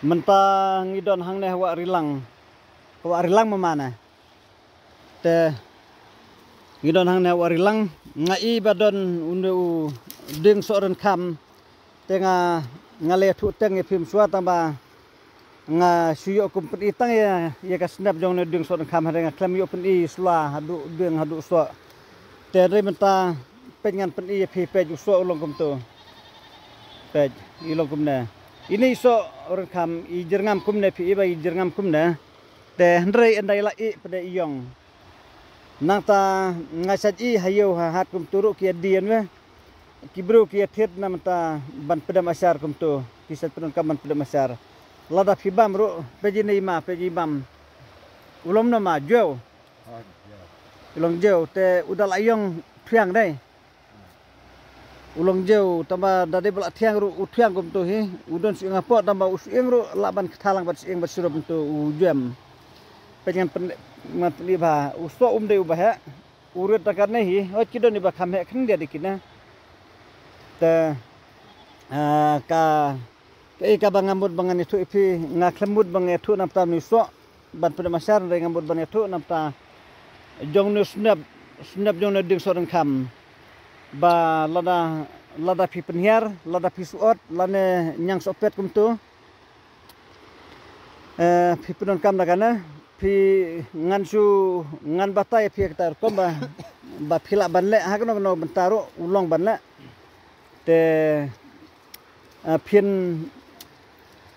mentang ngidon hang neh wak rilang memana te ngidon hang neh wak rilang ngai badon undu ding soren kam tenga ngale thu teng phim suat tamba nga suyo kum pen itang ya ka snap jong ne ding soren kam hare nga klem yo pen I sula hadu ding hadu so te re menta pengan pen I phi pe ju so ulong kum tu pe ilong kum ne ini so orang kam I jerngam kum ne phi ba I jerngam kum ne te ndrei andai la I pada iyong nang ta ngasat I hayo hat kum turu kia dien we kibru kia thet nam ta ban pedam asar kum tu kisat pedon kam ban pedam asar lada fibam ru peji ma peji bam ulom nama jauh ulong jauh te udal ayong thiang dai ulong jauh tamba dade bela thiang ru uthiang kum tu hi udon si ngapo tamba usieng ru laban thalang bat sieng bat surup tu ujem pengen mat ni ba uso de ubah urut takar ne hi o kidon ni ba kham he khang dia dikina te ka bangamut bangan itu ipi ngaklemut bang itu napta nuso ban pada masar re ngamut ban itu napta jong nu snap jong ne ding soren kam ba lada pi penhiar lada pi suot lane nyang sopet kum tu pi penon kam nakana pi ngan batai pi ktar kom ba phila banle hakno no bentaro ulong banle te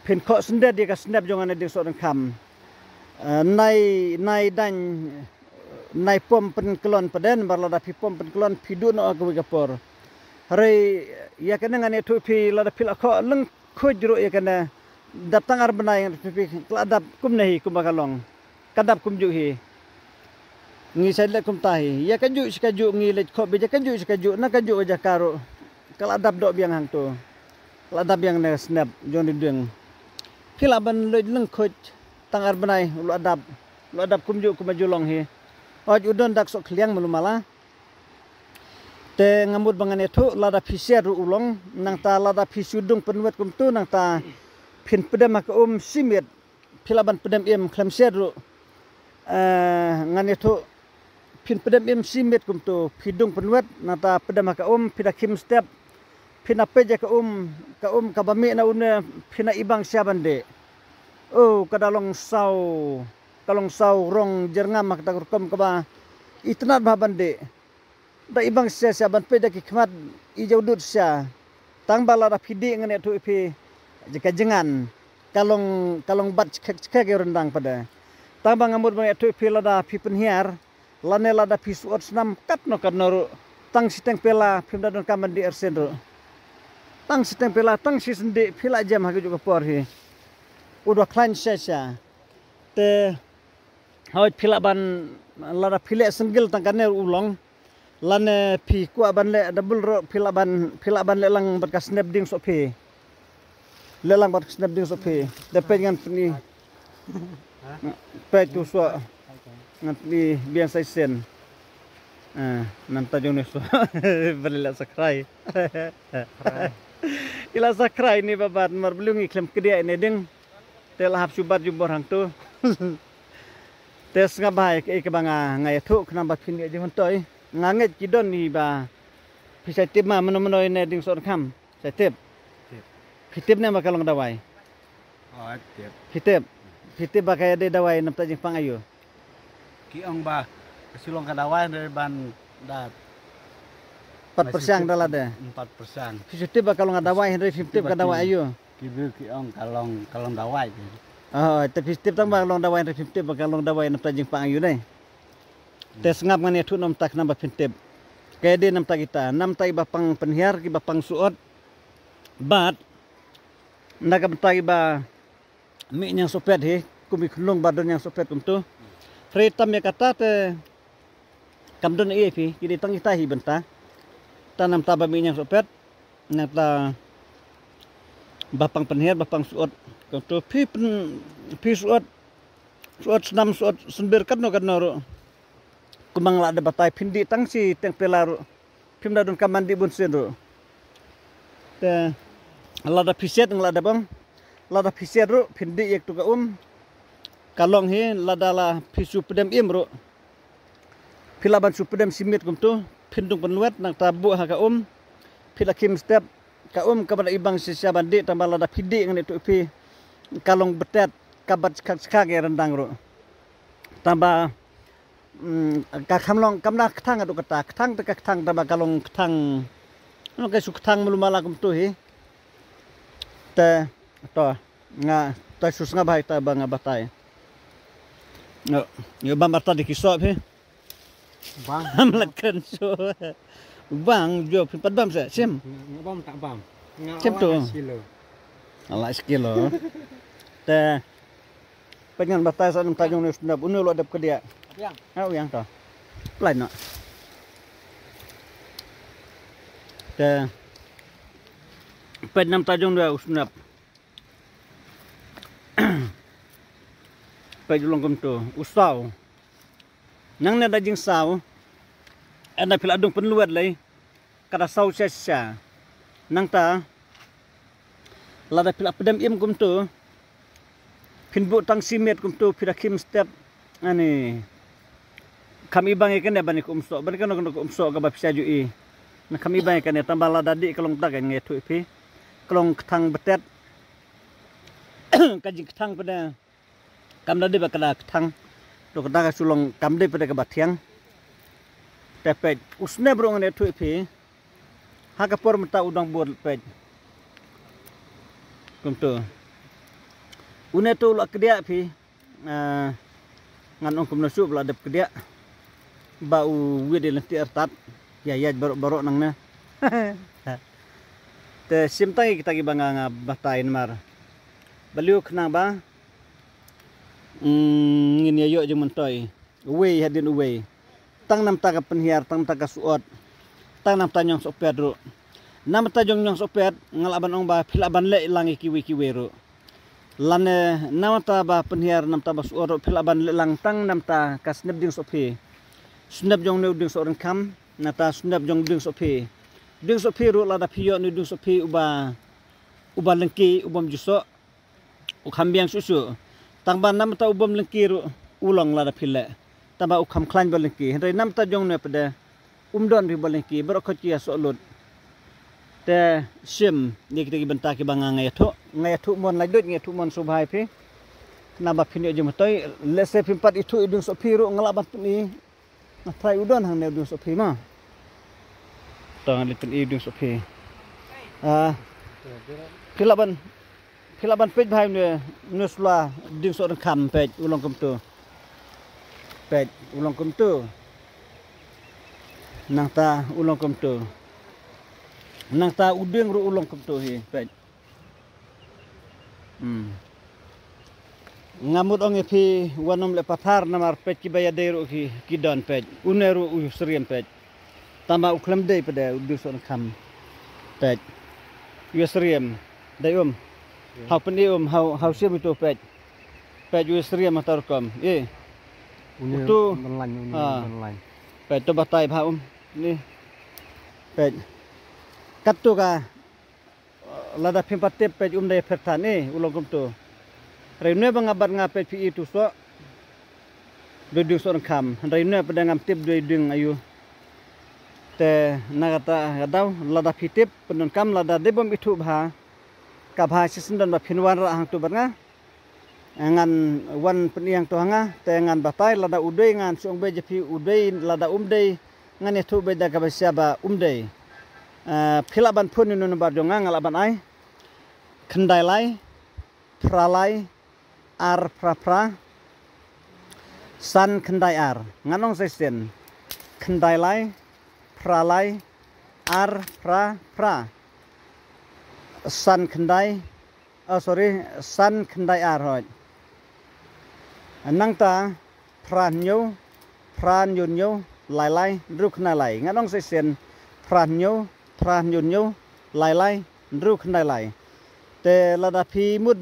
pin kok sende dia ka snap jongan ding soren kam nai dan nai pom pen kelon peden barlada pi pom pen kelon pidu no aku gapor hare ya kana ngane thu pi lada pil akho leng khojro ya kana datang ar benai pi kladap kum nahi kum bakalong kadap kum ju hi ngi saile kum tahi ya kaju skaju ngi le kho beja kaju skaju na kaju aja karo kladap dok biang hang tu kladap yang ne snap jon ding pilaban le leng khoj tangar benai lu adap kum ju kum julong hi oj udon dak sok kliang melumala te ngamut bangan itu lada pisiar ru ulong nang ta lada pisudung penwet kum tu nang ta pin pedam mak simit pilaban pedam im klem siar ru ngan itu pin pedam im simit kum tu pidung penwet nang ta pedam mak pidakim step pina peja ka bami na pina ibang siabande oh kadalong sau rong jerngam mak takurkom kaba itnat babande da ibang sia ban peja ki khmat I jaudut sia tang bala da pidi ngane tu ipi jika jengan kalong bat cek rendang pada tang bang ngamut bang tu ipi lada pi penhiar lane lada pi suot snam kat no kanoro tang siteng pela pimda don kaman di ersendro tang siteng pela tang si sendi pila jam hagi juga por hi udah klan sia te hoj pila ban lada pile senggil tangkane ulong lane pi ku ban le double ro pila ban le lang bat ka snap ding so pi le lang bat snap ding so pi depen ngan ni pe tu so ngan ni biang sai sen nan ta jong ne so berla sakrai ila sakrai ni babat mar belum iklem kedia ne ding tel hap subat jumbor hang tu tes ngabai ke banga ngai thu khnam bat phin je hontoi nganget kidon ni ba pisatip ma meno ne ding sor kham satip fitip ne makalong dawai oh fitip ba kaya de dawai nam ta jing pangayo ki ong ba silong ka dawai dari ban dat 4% dala de 4% fitip ba kalong dawai henry fitip ka dawai ayo ki ong kalong dawai oh tapi fitip tang ba kalong dawai henry fitip ba kalong dawai nam ta jing pangayo dai tes ngap ngane thu nom tak namba fintip kaya de nam ta kita nam tai bapang penhiar ki bapang suot bat naga tai ba mi nyang sopet he kumi khulung badon yang sopet kum tu fretam ya kata te kamdon e pi ki tang kita hi benta tanam ta ba mi nyang sopet nang ta bapang penhiar bapang suot kum tu pi suot senam suot senber kan no kumang la ada batai pindi tang si teng pelar pimda don kamandi bun sen ro te la da piset ng la da bang lada pisiar ru pindi yak tu ka kalong hi lada la pisu pedem im ru pilaban su pedem simit kum tu pindung penluat nang tabu ha ka pilakim step ka kepada ibang sisya bandi tambah lada pidi ngan itu pi kalong betet kabat skak ya rendang ru tambah ka kamlong kamna ketang adu kata ketang te ketang tambah kalong ketang no ka su ketang melumala kum tu hi te to nga ta sus nga bai ta bang abatai no yo bam barta di kisop he bang amlat kan so bang jo pin padbam sa sim bam tak bam sim tu kilo ala sekilo te pengen batai sa nam tajung ni sunap unu lo adap ke dia yang yang to lain no te penam tajung dia sunap pejulong kum tu usau nang na dajing sau ana pil adung penluat lai kada sau sia nang ta lada pil pedam im kum tu pinbu tang simet kum tu pirakim step ani kami bang ikan ya bani kum so bani kan kum so ga ba pisaju i na kami bang ikan ya tambah lada di kalong tak nge tu pi kalong ketang betet kaji ketang pada kam dadi ba kada ketang do kada ka sulong kam de pada ka bathiang tepet usne brong ne tu pi ha ka por mata udang bor pej kum tu une tu la kedia pi ngan ong kum nasu la dep kedia ba u wi de lenti artat ya barok nang na te simtai kita gi banga batain mar baliu kena ba ngin ya yo je mentoy uwe hadin uwe tang nam ta ka penhiar tang ta ka suot tang nam ta nyong sopet ru nam ta jong nyong sopet ngalaban ong ba philaban le langi kiwi ru lane nam ta ba penhiar nam ta ba suot ru philaban le lang tang nam ta ka snap ding sopi snap jong ne ding so ren kam na ta snap jong ding sopi ru la da phiyo ni ding sopi uba lengki ubam juso ukhambiang susu tangba nam ta ubam lengki ru ulong la da phile tamba ukham klan ba lengki hendai nam ta jong ne pada umdon ri ba lengki bro khochi so lut te sim ni kita ki benta ki banga ngai thu mon lai dot ngai thu mon subhai phi na ba phini je matoi lese pimpat itu idung so phiru ngalabat ni na trai udon hang ne idung so phi ma tang litin idung so phi Philaban pej bhai ne nusla ding so ran kham pej ulong kum tu nang ta ulong kum tu nang ta udeng ru ulong kum tu hi pej ngamut ong epi wanom le pathar namar pej ki baya deru ki don pej uneru usriem pej tama uklam dei pada udeng so ran kham pej usriem dai hau pendi hau siap itu pej usriem matarkom itu online pej to batai bha ni pej katu ka lada pimpatep pej dai pertan ni ulong kum tu reune bangabat nga pej pi itu so dudung so kam reune pedangam tip dudung ayu te nagata gadau lada pitip penun kam lada debom itu bha ka bha sisendan ba phinwan ra hang tu banga ngan wan peniang to hanga te ngan batai lada udei ngan song be jepi udei lada umdei ngan itu be da ka ba siaba umdei philaban phun nu bar jonga ngalaban ai khendai lai pralai ar pra san khendai ar nganong sesen khendai lai pralai ar pra san khendai san khendai ar hoi nang ta pran yun nyu lai ru khna lai nganong sesen pran yun nyu lai ru khna lai te lada phi mut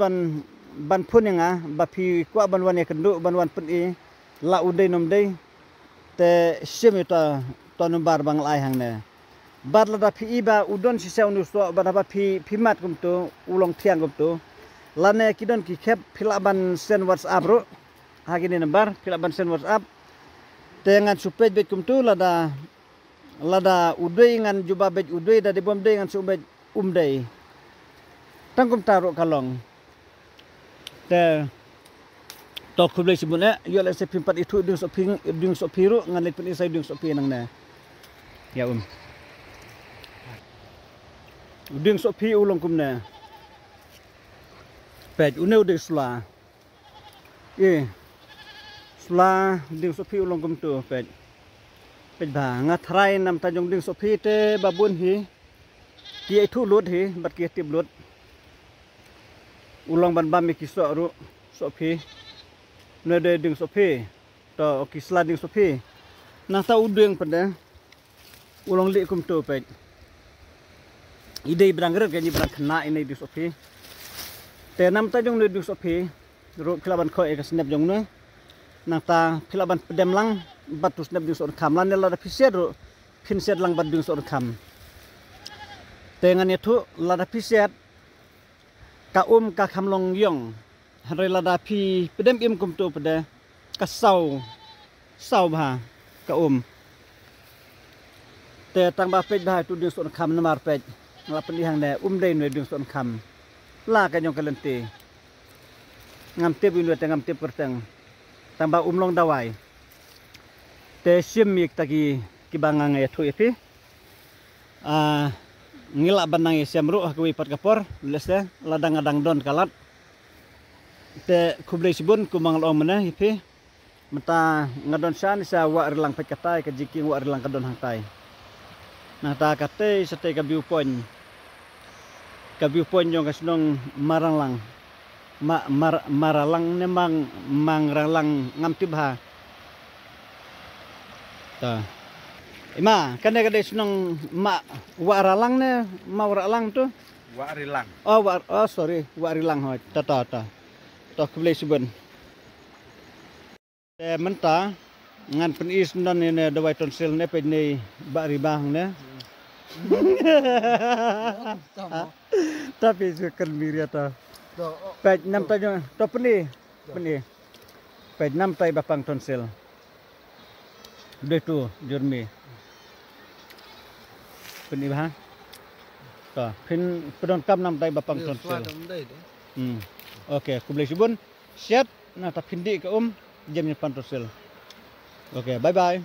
ban phun nga ba phi kwa ban wan kendu ban wan pun i la udei nom dei te simita tonumbar bang lai hang ne bar lada phi ba udon sisa unu so ba phi mat kum tu ulong thiang kum tu lane kidon ki khep philaban sen WhatsApp ro hagini number philaban sen WhatsApp tengan supej bet kumtu lada udai ngan juba bet udai da dibom dei ngan subet umdei tangkum taruh kalong te tok kublai sibune yo le se pimpat itu dung so piru ngan lepin isai dung so pi nang ne ya dung so pi ulong kumne pej une ude sula sula dung so pi ulong kum tu pej ba ngatrai nam tajong dung so pi te babun hi ki itu lut hi bat ki tip lut ulong ban bam ki so ru so pi nede dung so pi to kisla dung so pi nang ta udeng pada ulong li kum tu pej ide brang rer ke ni brang kena ini dung so pi te nam tajong le dung so pi ru khilaban khoi ka snap jong ne nang ta khilaban pedem lang batus snap dung so kham lan la da piset ru pinset lang bat dung so kham tengan itu lada piset ka ka khamlong yong hari lada pi pedem im kum tu pada ka sau ba ka te tang ba pej ba tu dung so kham namar pej la pendihang ne dei no dung so kham la ka nyong kalente ngam te bin te ngam te perteng tang ba long dawai te simik tagi kibangang ya tu ipi ngilak banang semru aku ipat kapor lese ladang-adang don kalat te kublai sibun kumang lo mana ipi mata ngadon san sa wa rilang pet katai ka jiki wa rilang kadon hangtai nah ta kate sate ka view point yang kasnong marang maralang nemang mangralang ngamtibha ta ima kane kade senong waralang ne waralang tu Warilang. Sorry warilang ho ta to kublai sibun te menta ngan penis non ne dawai tonsil ne pe ne bak ribah ne tapi sukan miria ta pej nam ta to peni pej nam tai bapang tonsil de tu jurmi peni bah to pin pedon kam nam tai bapang tonsil okey kublai sibun siap nah ta pindi ke jam ni pan tonsil okey bye bye